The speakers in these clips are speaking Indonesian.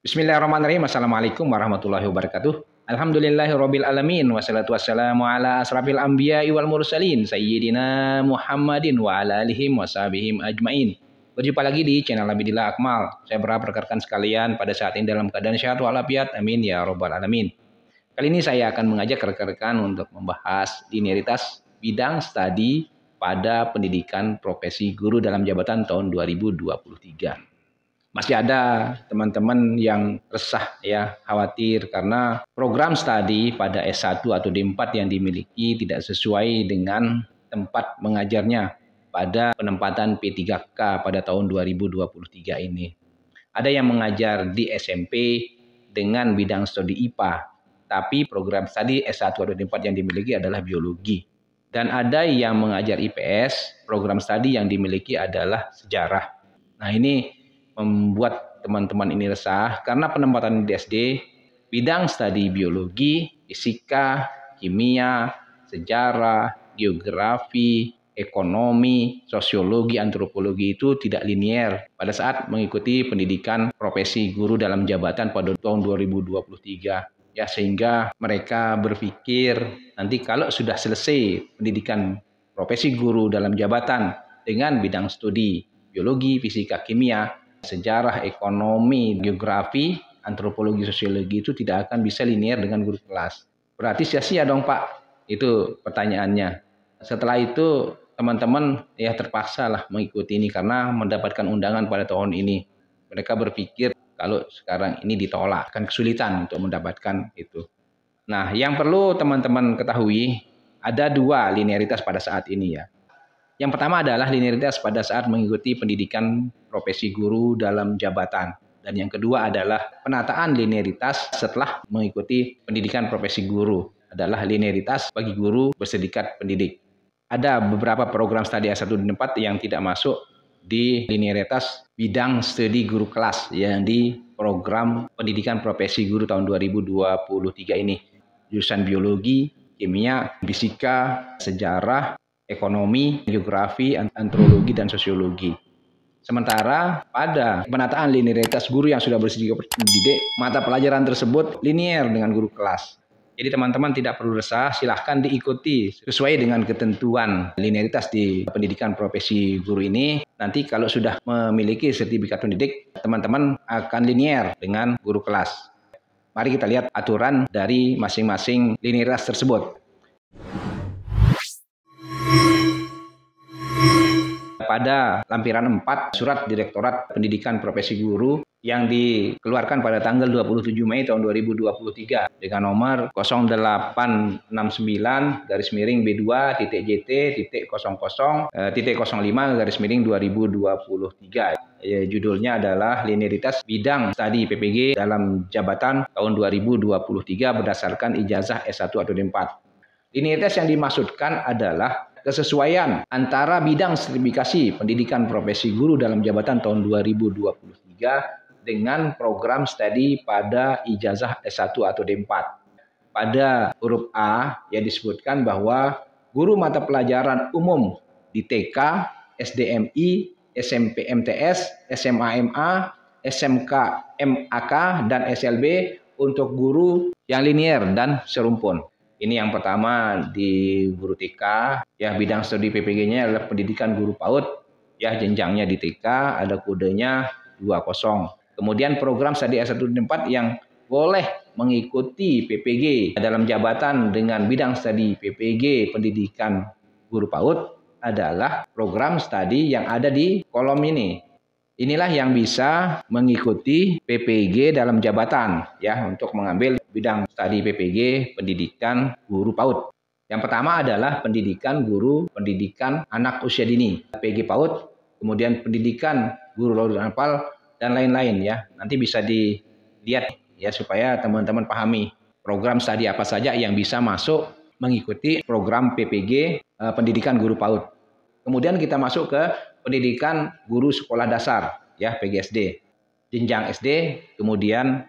Bismillahirrahmanirrahim. Assalamualaikum warahmatullahi wabarakatuh. Alhamdulillahirabbil alamin wassalatu wassalamu ala asrafil anbiya'i wal mursalin sayyidina Muhammadin wa ala alihi washabihim ajmain. Berjumpa lagi di channel Abidillah Akmal. Saya berharap rekan sekalian pada saat ini dalam keadaan sehat walafiat. Amin ya rabbal alamin. Kali ini saya akan mengajak rekan-rekan untuk membahas linearitas bidang studi pada pendidikan profesi guru dalam jabatan tahun 2023. Masih ada teman-teman yang resah ya, khawatir karena program studi pada S1 atau D4 yang dimiliki tidak sesuai dengan tempat mengajarnya pada penempatan P3K pada tahun 2023 ini. Ada yang mengajar di SMP dengan bidang studi IPA, tapi program studi S1 atau D4 yang dimiliki adalah biologi. Dan ada yang mengajar IPS, program studi yang dimiliki adalah sejarah. Nah, ini membuat teman-teman ini resah karena penempatan di SD bidang studi biologi, fisika, kimia, sejarah, geografi, ekonomi, sosiologi, antropologi itu tidak linier pada saat mengikuti pendidikan profesi guru dalam jabatan pada tahun 2023. Ya, sehingga mereka berpikir nanti kalau sudah selesai pendidikan profesi guru dalam jabatan dengan bidang studi biologi, fisika, kimia, sejarah, ekonomi, geografi, antropologi, sosiologi itu tidak akan bisa linear dengan guru kelas. Berarti sia-sia dong Pak? Itu pertanyaannya. Setelah itu teman-teman ya terpaksa lah mengikuti ini karena mendapatkan undangan pada tahun ini. Mereka berpikir kalau sekarang ini ditolak akan kesulitan untuk mendapatkan itu. Nah, yang perlu teman-teman ketahui ada dua linearitas pada saat ini ya. Yang pertama adalah linearitas pada saat mengikuti pendidikan profesi guru dalam jabatan. Dan yang kedua adalah penataan linearitas setelah mengikuti pendidikan profesi guru. Adalah linearitas bagi guru bersindikat pendidik. Ada beberapa program studi S1 dan 4 yang tidak masuk di linearitas bidang studi guru kelas yang di program pendidikan profesi guru tahun 2023 ini. Jurusan biologi, kimia, fisika, sejarah, ekonomi, geografi, antropologi, dan sosiologi. Sementara pada penataan linearitas guru yang sudah bersindikat pendidik, mata pelajaran tersebut linear dengan guru kelas. Jadi teman-teman tidak perlu resah, silahkan diikuti sesuai dengan ketentuan linearitas di pendidikan profesi guru ini. Nanti kalau sudah memiliki sertifikat pendidik, teman-teman akan linear dengan guru kelas. Mari kita lihat aturan dari masing-masing linearitas tersebut. Pada lampiran 4 Surat Direktorat Pendidikan Profesi Guru yang dikeluarkan pada tanggal 27 Mei tahun 2023 dengan nomor 0869-BB2.JT.00.05-2023. Judulnya adalah Linearitas Bidang Studi PPG dalam Jabatan tahun 2023 berdasarkan ijazah S1 atau D4. Linearitas yang dimaksudkan adalah kesesuaian antara bidang sertifikasi pendidikan profesi guru dalam jabatan tahun 2023 dengan program studi pada ijazah S1 atau D4. Pada huruf A yang disebutkan bahwa guru mata pelajaran umum di TK, SDMI, SMP MTS, SMA MA, SMK MAK, dan SLB untuk guru yang linier dan serumpun. Ini yang pertama di guru TK, ya bidang studi PPG-nya adalah pendidikan guru PAUD, ya jenjangnya di TK, ada kodenya 20. Kemudian program studi S1 dan 4 yang boleh mengikuti PPG dalam jabatan dengan bidang studi PPG pendidikan guru PAUD adalah program studi yang ada di kolom ini. Inilah yang bisa mengikuti PPG dalam jabatan ya untuk mengambil bidang studi PPG pendidikan guru PAUD. Yang pertama adalah pendidikan guru pendidikan anak usia dini, PG PAUD, kemudian pendidikan guru laut dan hafal dan lain-lain ya. Nanti bisa dilihat ya supaya teman-teman pahami program studi apa saja yang bisa masuk mengikuti program PPG pendidikan guru PAUD. Kemudian kita masuk ke pendidikan guru sekolah dasar ya PGSD. Jenjang SD kemudian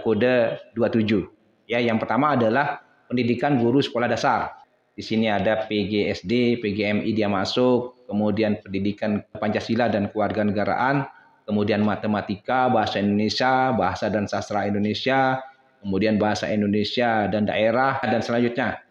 kode 27. Ya, yang pertama adalah pendidikan guru sekolah dasar. Di sini ada PGSD, PGMI dia masuk, kemudian pendidikan Pancasila dan Kewarganegaraan, kemudian matematika, bahasa Indonesia, bahasa dan sastra Indonesia, kemudian bahasa Indonesia dan daerah, dan selanjutnya.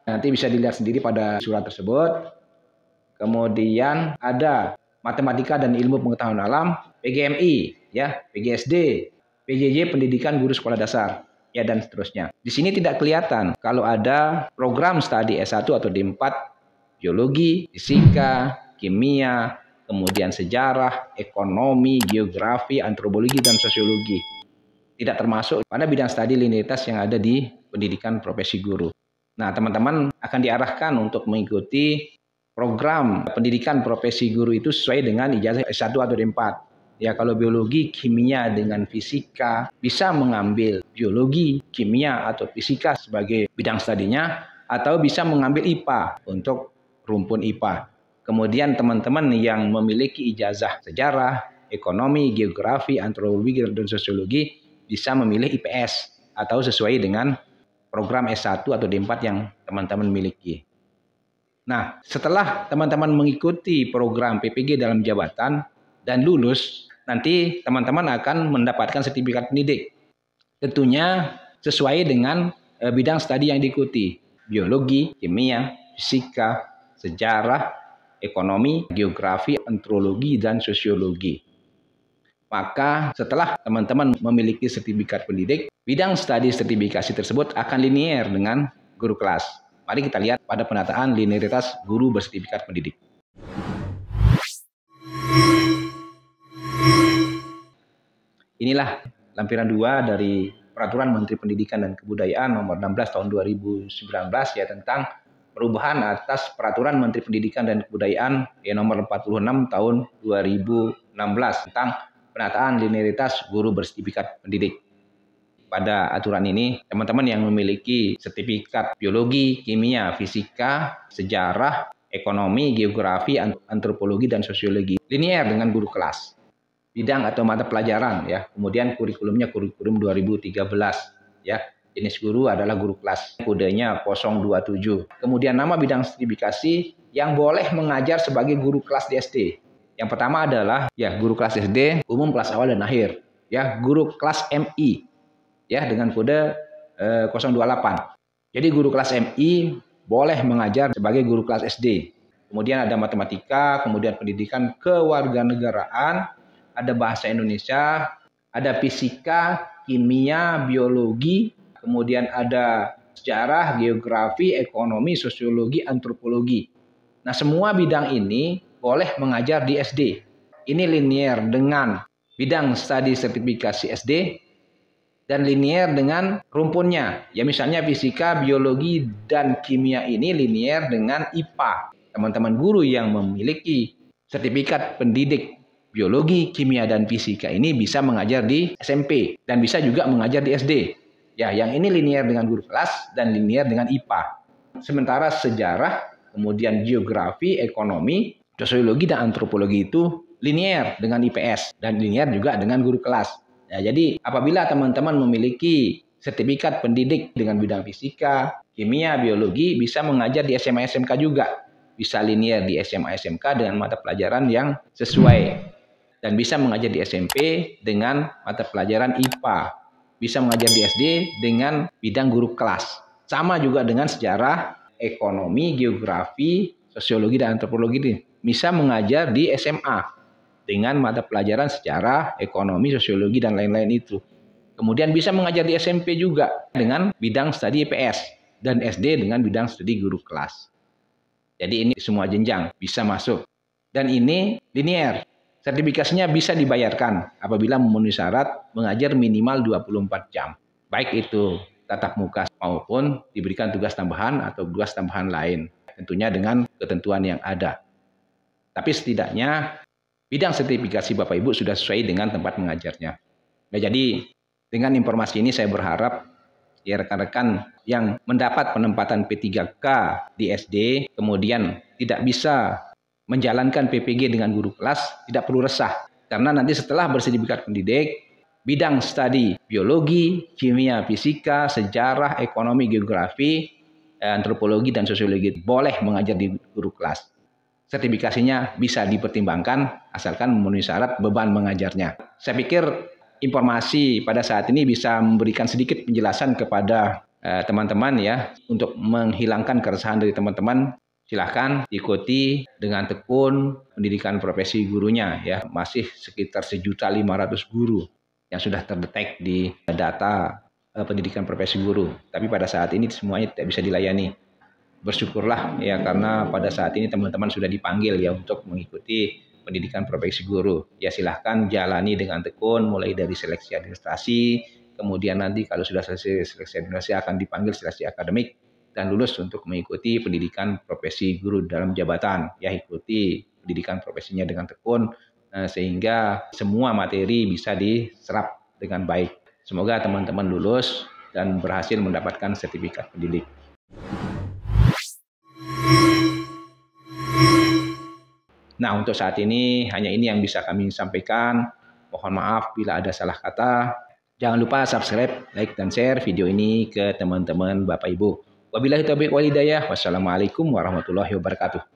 Nanti bisa dilihat sendiri pada surat tersebut. Kemudian ada matematika dan ilmu pengetahuan alam, PGMI, ya, PGSD, PJJ pendidikan guru sekolah dasar, ya, dan seterusnya. Di sini tidak kelihatan kalau ada program studi S1 atau D4, biologi, fisika, kimia, kemudian sejarah, ekonomi, geografi, antropologi, dan sosiologi. Tidak termasuk pada bidang studi linearitas yang ada di pendidikan profesi guru. Nah, teman-teman akan diarahkan untuk mengikuti program pendidikan profesi guru itu sesuai dengan ijazah S1 atau D4. Ya, kalau biologi, kimia dengan fisika, bisa mengambil biologi, kimia, atau fisika sebagai bidang studinya, atau bisa mengambil IPA untuk rumpun IPA. Kemudian teman-teman yang memiliki ijazah sejarah, ekonomi, geografi, antropologi, dan sosiologi bisa memilih IPS atau sesuai dengan program S1 atau D4 yang teman-teman miliki. Nah, setelah teman-teman mengikuti program PPG dalam jabatan dan lulus, nanti teman-teman akan mendapatkan sertifikat pendidik. Tentunya sesuai dengan bidang studi yang diikuti. Biologi, kimia, fisika, sejarah, ekonomi, geografi, antropologi, dan sosiologi. Maka setelah teman-teman memiliki sertifikat pendidik, bidang studi sertifikasi tersebut akan linear dengan guru kelas. Mari kita lihat pada penataan linearitas guru bersertifikat pendidik. Inilah lampiran 2 dari Peraturan Menteri Pendidikan dan Kebudayaan nomor 16 tahun 2019 ya, tentang perubahan atas Peraturan Menteri Pendidikan dan Kebudayaan nomor 46 tahun 2016 tentang penataan linearitas guru bersertifikat pendidik. Pada aturan ini, teman-teman yang memiliki sertifikat biologi, kimia, fisika, sejarah, ekonomi, geografi, antropologi, dan sosiologi linear dengan guru kelas. Bidang atau mata pelajaran ya. Kemudian kurikulumnya kurikulum 2013 ya. Jenis guru adalah guru kelas. Kodenya 027. Kemudian nama bidang sertifikasi yang boleh mengajar sebagai guru kelas di SD. Yang pertama adalah ya guru kelas SD, umum kelas awal dan akhir. Ya, guru kelas MI. Ya, dengan kode 028. Jadi guru kelas MI boleh mengajar sebagai guru kelas SD. Kemudian ada matematika, kemudian pendidikan kewarganegaraan, ada bahasa Indonesia, ada fisika, kimia, biologi, kemudian ada sejarah, geografi, ekonomi, sosiologi, antropologi. Nah, semua bidang ini boleh mengajar di SD. Ini linear dengan bidang studi sertifikasi SD dan linear dengan rumpunnya. Ya, misalnya fisika, biologi, dan kimia ini linear dengan IPA. Teman-teman guru yang memiliki sertifikat pendidik biologi, kimia, dan fisika ini bisa mengajar di SMP dan bisa juga mengajar di SD. Ya, yang ini linear dengan guru kelas dan linear dengan IPA. Sementara sejarah, kemudian geografi, ekonomi, sosiologi, dan antropologi itu linear dengan IPS dan linear juga dengan guru kelas. Ya, jadi apabila teman-teman memiliki sertifikat pendidik dengan bidang fisika, kimia, biologi, bisa mengajar di SMA SMK juga. Bisa linear di SMA SMK dengan mata pelajaran yang sesuai. Dan bisa mengajar di SMP dengan mata pelajaran IPA. Bisa mengajar di SD dengan bidang guru kelas. Sama juga dengan sejarah, ekonomi, geografi, sosiologi, dan antropologi ini. Bisa mengajar di SMA dengan mata pelajaran sejarah, ekonomi, sosiologi, dan lain-lain itu. Kemudian bisa mengajar di SMP juga dengan bidang studi IPS dan SD dengan bidang studi guru kelas. Jadi ini semua jenjang bisa masuk. Dan ini linear. Sertifikasinya bisa dibayarkan apabila memenuhi syarat mengajar minimal 24 jam. Baik itu tatap muka maupun diberikan tugas tambahan atau tugas tambahan lain. Tentunya dengan ketentuan yang ada. Tapi setidaknya bidang sertifikasi Bapak Ibu sudah sesuai dengan tempat mengajarnya. Nah, jadi dengan informasi ini saya berharap ya rekan-rekan yang mendapat penempatan P3K di SD kemudian tidak bisa menjalankan PPG dengan guru kelas tidak perlu resah. Karena nanti setelah bersertifikat pendidik, bidang studi biologi, kimia, fisika, sejarah, ekonomi, geografi, antropologi, dan sosiologi boleh mengajar di guru kelas. sertifikasinya bisa dipertimbangkan asalkan memenuhi syarat beban mengajarnya. Saya pikir informasi pada saat ini bisa memberikan sedikit penjelasan kepada teman-teman ya, untuk menghilangkan keresahan dari teman-teman. Silahkan ikuti dengan tekun pendidikan profesi gurunya ya. Masih sekitar 1.500.000 guru yang sudah terdetek di data pendidikan profesi guru. Tapi pada saat ini semuanya tidak bisa dilayani. Bersyukurlah ya, karena pada saat ini teman-teman sudah dipanggil ya untuk mengikuti pendidikan profesi guru. Ya silahkan jalani dengan tekun mulai dari seleksi administrasi, kemudian nanti kalau sudah selesai seleksi administrasi akan dipanggil seleksi akademik dan lulus untuk mengikuti pendidikan profesi guru dalam jabatan. Ya ikuti pendidikan profesinya dengan tekun sehingga semua materi bisa diserap dengan baik. Semoga teman-teman lulus dan berhasil mendapatkan sertifikat pendidik. Nah, untuk saat ini hanya ini yang bisa kami sampaikan. Mohon maaf bila ada salah kata. Jangan lupa subscribe, like, dan share video ini ke teman-teman Bapak Ibu. Wabillahi taufiq wal hidayah. Wassalamualaikum warahmatullahi wabarakatuh.